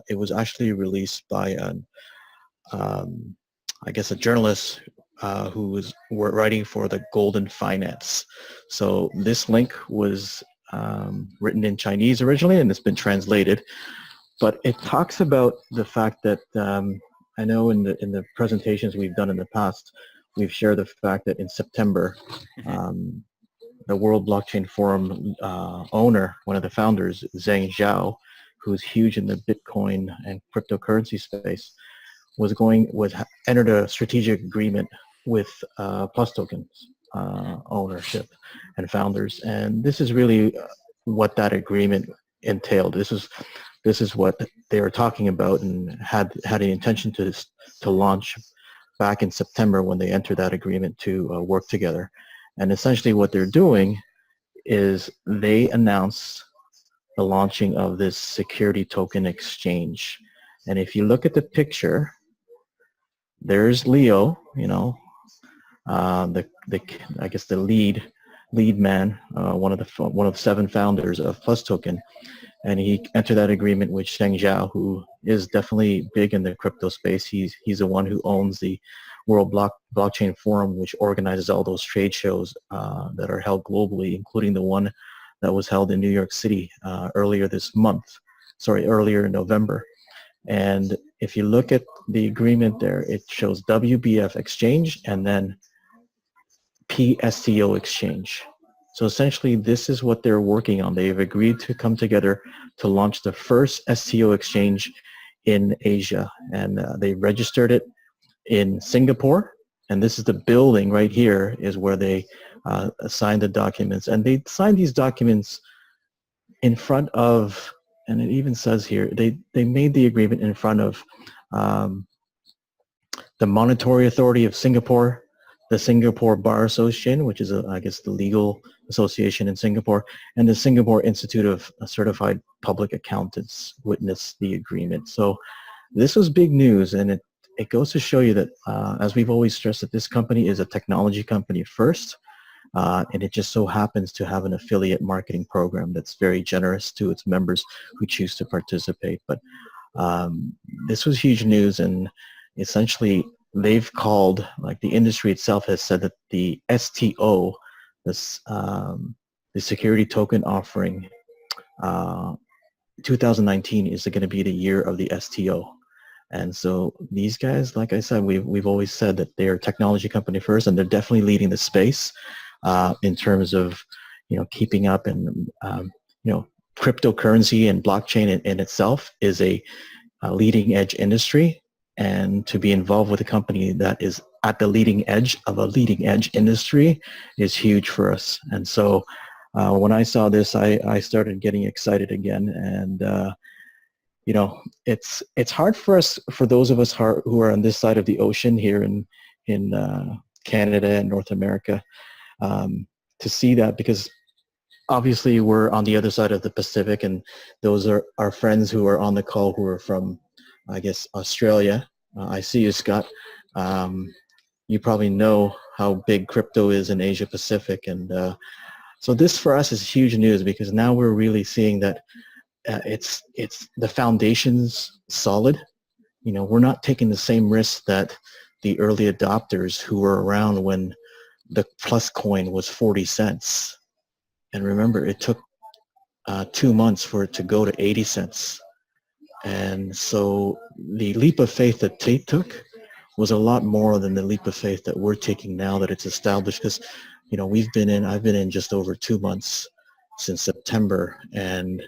it was actually released by an, I guess, a journalist who was writing for the Golden Finance. So this link was written in Chinese originally, and it's been translated. But it talks about the fact that I know in the presentations we've done in the past, we've shared the fact that in September, the World Blockchain Forum owner, one of the founders, Zheng Zhao, who's huge in the Bitcoin and cryptocurrency space, was entered a strategic agreement with Plustoken ownership and founders, and this is really what that agreement entailed. This is what they were talking about and had the intention to launch back in September when they entered that agreement to work together. And essentially what they're doing is they announce the launching of this security token exchange. And if you look at the picture, there's Leo, I guess the lead man, one of 7 founders of Plustoken, and he entered that agreement with Zheng Zhao, who is definitely big in the crypto space. He's the one who owns the World Blockchain Forum, which organizes all those trade shows that are held globally, including the one that was held in New York City earlier in November. And if you look at the agreement there, it shows WBF exchange and then PSTO exchange. So essentially, this is what they're working on. They've agreed to come together to launch the first STO exchange in Asia, and they registered it in Singapore. And this is the building right here is where they signed the documents. And they signed these documents in front of, and it even says here, they made the agreement in front of the Monetary Authority of Singapore, the Singapore Bar Association, which is, I guess, the legal association in Singapore, and the Singapore Institute of Certified Public Accountants witnessed the agreement. So this was big news, and it goes to show you that, as we've always stressed, that this company is a technology company first, and it just so happens to have an affiliate marketing program that's very generous to its members who choose to participate. But this was huge news, and essentially they've called, like the industry itself has said, that the STO, this the security token offering, 2019 is going to be the year of the STO. And so these guys, like I said, we've always said that they're a technology company first, and they're definitely leading the space in terms of keeping up, and cryptocurrency and blockchain in itself is a leading edge industry, and to be involved with a company that is at the leading edge of a leading edge industry is huge for us. And so when I saw this, I started getting excited again, and it's hard for us, for those of us who are on this side of the ocean here in Canada and North America, to see that, because obviously we're on the other side of the Pacific, and those are our friends who are on the call who are from, I guess, Australia. I see you, Scott. You probably know how big crypto is in Asia Pacific, and so this for us is huge news, because now we're really seeing that it's the foundation's solid. We're not taking the same risks that the early adopters who were around when the Plus coin was 40 cents. And remember, it took 2 months for it to go to 80 cents. And so the leap of faith that they took was a lot more than the leap of faith that we're taking now that it's established, because I've been in just over 2 months since September, and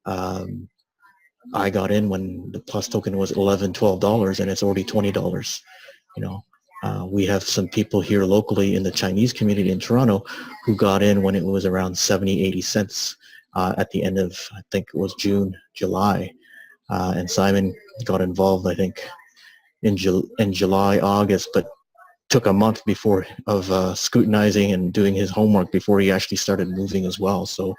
I got in when the Plus token was $11, $12, and it's already $20. We have some people here locally in the Chinese community in Toronto who got in when it was around 70, 80 cents at the end of, I think it was July. And Simon got involved, I think, in July, August, but took a month before of scrutinizing and doing his homework before he actually started moving as well. So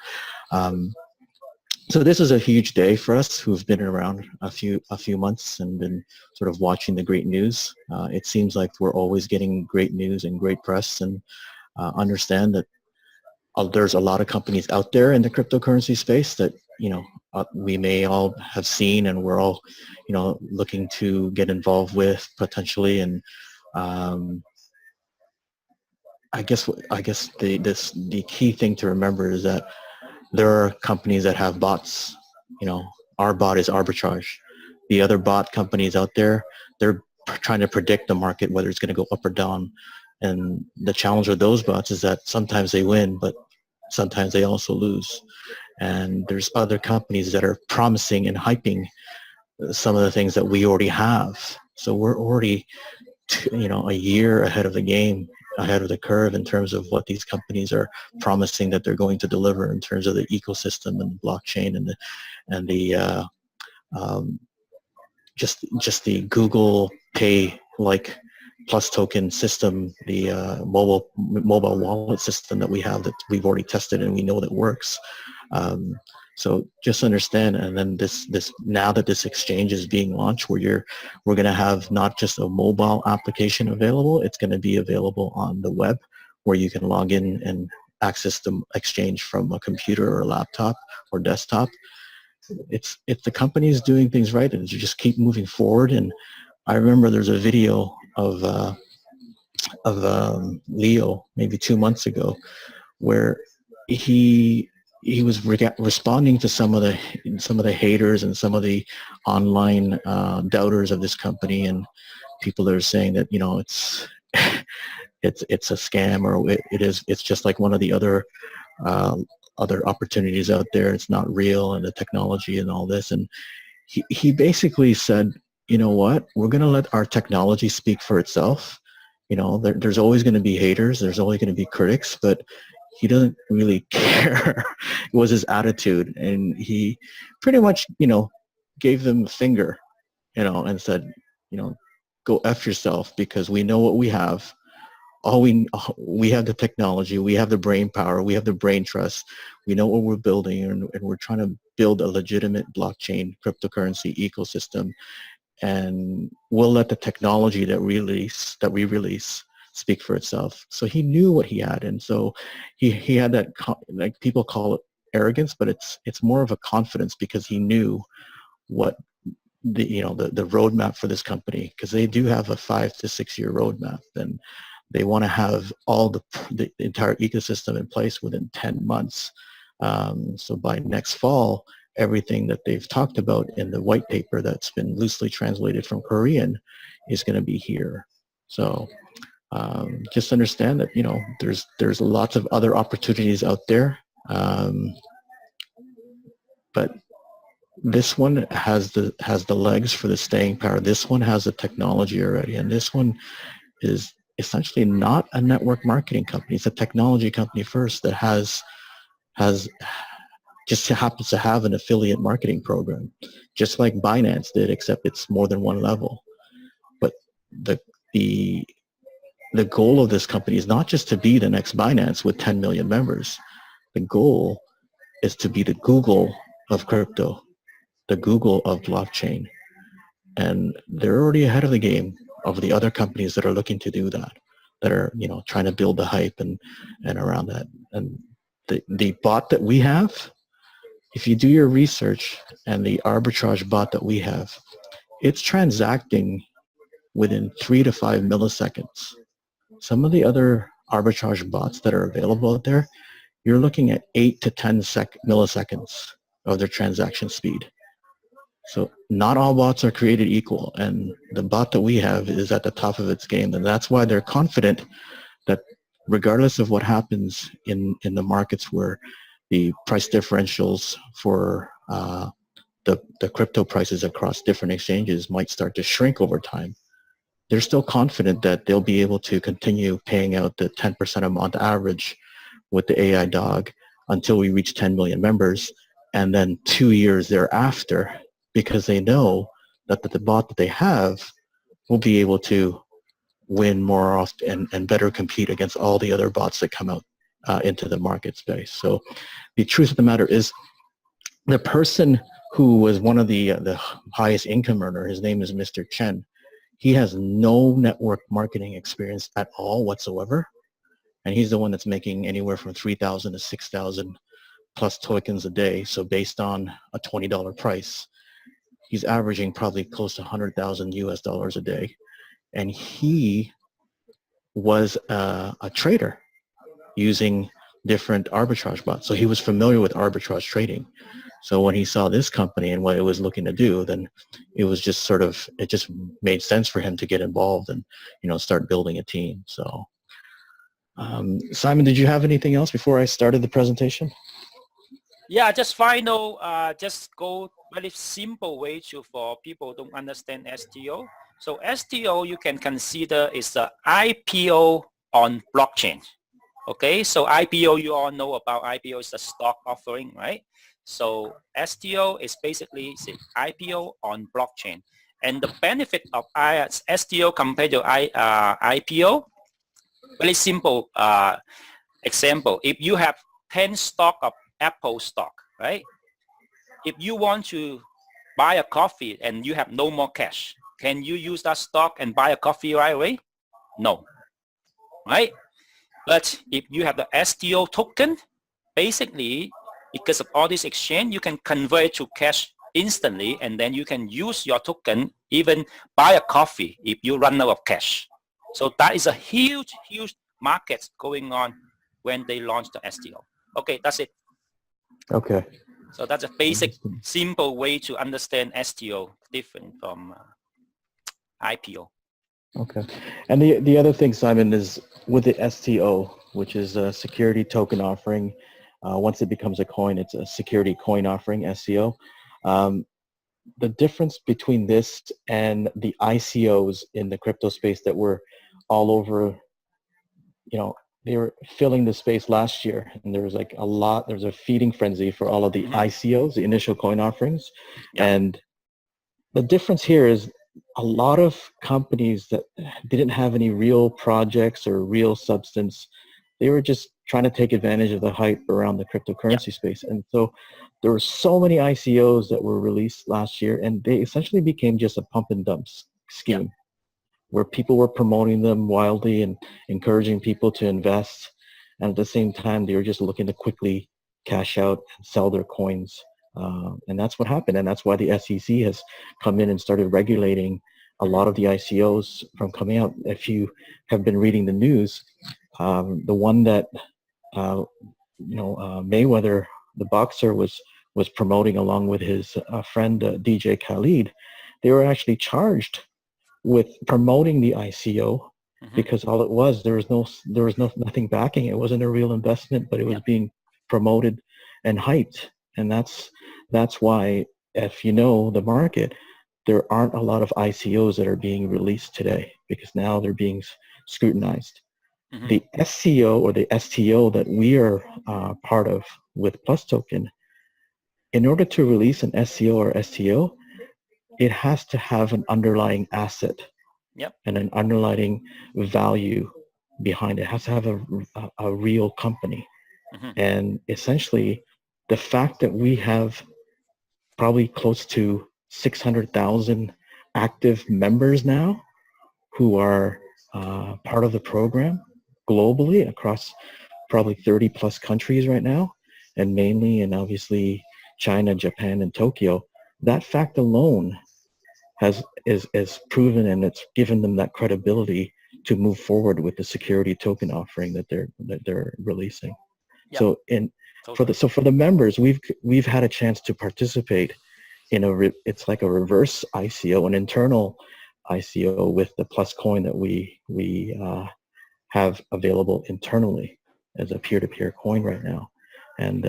so this is a huge day for us who've been around a few months and been sort of watching the great news. It seems like we're always getting great news and great press, and understand that there's a lot of companies out there in the cryptocurrency space that we may all have seen, and we're all, looking to get involved with potentially. And I guess the key thing to remember is that there are companies that have bots. Our bot is arbitrage. The other bot companies out there, they're trying to predict the market, whether it's going to go up or down. And the challenge with those bots is that sometimes they win, but sometimes they also lose. And there's other companies that are promising and hyping some of the things that we already have. So we're already, a year ahead of the game, ahead of the curve in terms of what these companies are promising that they're going to deliver in terms of the ecosystem and blockchain and the just the Google Pay like Plustoken system, the mobile wallet system that we have that we've already tested and we know that works. So just understand, and then this now that this exchange is being launched, we're going to have not just a mobile application available, it's going to be available on the web where you can log in and access the exchange from a computer or a laptop or desktop. It's the companies doing things right, and you just keep moving forward. And I remember there's a video of Leo maybe 2 months ago where he was responding to some of the haters and some of the online doubters of this company, and people that are saying that it's a scam, or it's just like one of the other opportunities out there. It's not real, and the technology and all this. And he basically said, you know what, we're going to let our technology speak for itself. There's always going to be haters, there's always going to be critics, but he doesn't really care. It was his attitude, and he pretty much gave them a finger, and said, go F yourself, because we know what we have. We have the technology, we have the brain power, we have the brain trust, we know what we're building, and we're trying to build a legitimate blockchain cryptocurrency ecosystem, and we'll let the technology that we release speak for itself. So he knew what he had, and so he had that, like people call it arrogance, but it's more of a confidence, because he knew what the roadmap for this company, because they do have a 5 to 6 year roadmap, and they want to have all the entire ecosystem in place within 10 months. So by next fall, everything that they've talked about in the white paper that's been loosely translated from Korean is going to be here. So just understand that there's lots of other opportunities out there, but this one has the legs for the staying power. This one has the technology already, and this one is essentially not a network marketing company. It's a technology company first that has just happens to have an affiliate marketing program, just like Binance did, except it's more than one level. But the goal of this company is not just to be the next Binance with 10 million members. The goal is to be the Google of crypto, the Google of blockchain. And they're already ahead of the game of the other companies that are looking to do that, that are trying to build the hype and around that. And the bot that we have, if you do your research, and the arbitrage bot that we have, it's transacting within 3 to 5 milliseconds. Some of the other arbitrage bots that are available out there, you're looking at 8 to 10 milliseconds of their transaction speed. So not all bots are created equal, and the bot that we have is at the top of its game, and that's why they're confident that regardless of what happens in the markets where the price differentials for the crypto prices across different exchanges might start to shrink over time, they're still confident that they'll be able to continue paying out the 10% a month average with the AI dog until we reach 10 million members, and then 2 years thereafter, because they know that the bot that they have will be able to win more often and better compete against all the other bots that come out into the market space. So the truth of the matter is, the person who was one of the highest income earner, his name is Mr. Chen. He has no network marketing experience at all whatsoever, and he's the one that's making anywhere from $3,000 to $6,000 plus tokens a day. So based on a $20 price, he's averaging probably close to 100,000 US dollars a day. And he was a trader using different arbitrage bots. So he was familiar with arbitrage trading. So when he saw this company and what it was looking to do, then it was just sort of, it just made sense for him to get involved and, start building a team. So Simon, did you have anything else before I started the presentation? Yeah, just just go very simple way for people don't understand STO. So STO you can consider is the IPO on blockchain. Okay, so IPO, you all know about IPO is the stock offering, right? So STO is basically the IPO on blockchain. And the benefit of STO compared to IPO, very simple example. If you have 10 stock of Apple stock, right? If you want to buy a coffee and you have no more cash, can you use that stock and buy a coffee right away? No, right? But if you have the STO token, basically, because of all this exchange, you can convert it to cash instantly, and then you can use your token, even buy a coffee if you run out of cash. So that is a huge, huge market going on when they launch the STO. Okay, that's it. Okay. So that's a basic, simple way to understand STO, different from IPO. Okay. And the other thing, Simon, is with the STO, which is a security token offering, once it becomes a coin, it's a security coin offering, STO. The difference between this and the ICOs in the crypto space that were all over, they were filling the space last year, and there was like there was a feeding frenzy for all of the ICOs, the initial coin offerings. Yeah. And the difference here is a lot of companies that didn't have any real projects or real substance, they were just trying to take advantage of the hype around the cryptocurrency space. And so there were so many ICOs that were released last year, and they essentially became just a pump and dump scheme where people were promoting them wildly and encouraging people to invest. And at the same time, they were just looking to quickly cash out and sell their coins. And that's what happened. And that's why the SEC has come in and started regulating a lot of the ICOs from coming out. If you have been reading the news, the one that, Mayweather, the boxer, was promoting along with his friend, DJ Khaled, they were actually charged with promoting the ICO because all it was, there was nothing backing. It wasn't a real investment, but it was being promoted and hyped. And that's why, if you know the market, there aren't a lot of ICOs that are being released today because now they're being scrutinized. The SCO or the STO that we are part of with Plustoken, in order to release an SCO or STO, it has to have an underlying asset and an underlying value behind it. It has to have a real company. And essentially, the fact that we have probably close to 600,000 active members now who are part of the program globally across probably 30 plus countries right now, and mainly and obviously China, Japan, and Tokyo, that fact alone is proven, and it's given them that credibility to move forward with the security token offering that they're releasing. So for the members, we've had a chance to participate in it's like a reverse ICO, an internal ICO with the Plus coin that we have available internally as a peer-to-peer coin right now. And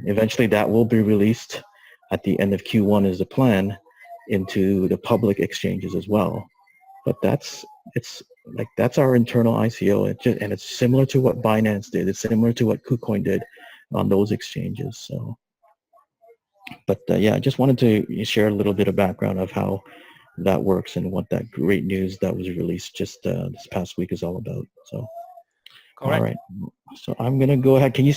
eventually that will be released at the end of Q1 is the plan into the public exchanges as well. But that's our internal ICO, and it's similar to what Binance did. It's similar to what KuCoin did on those exchanges. So, but I just wanted to share a little bit of background of how that works and what that great news that was released just this past week is all about. So, correct. All right. So I'm gonna go ahead. Can you see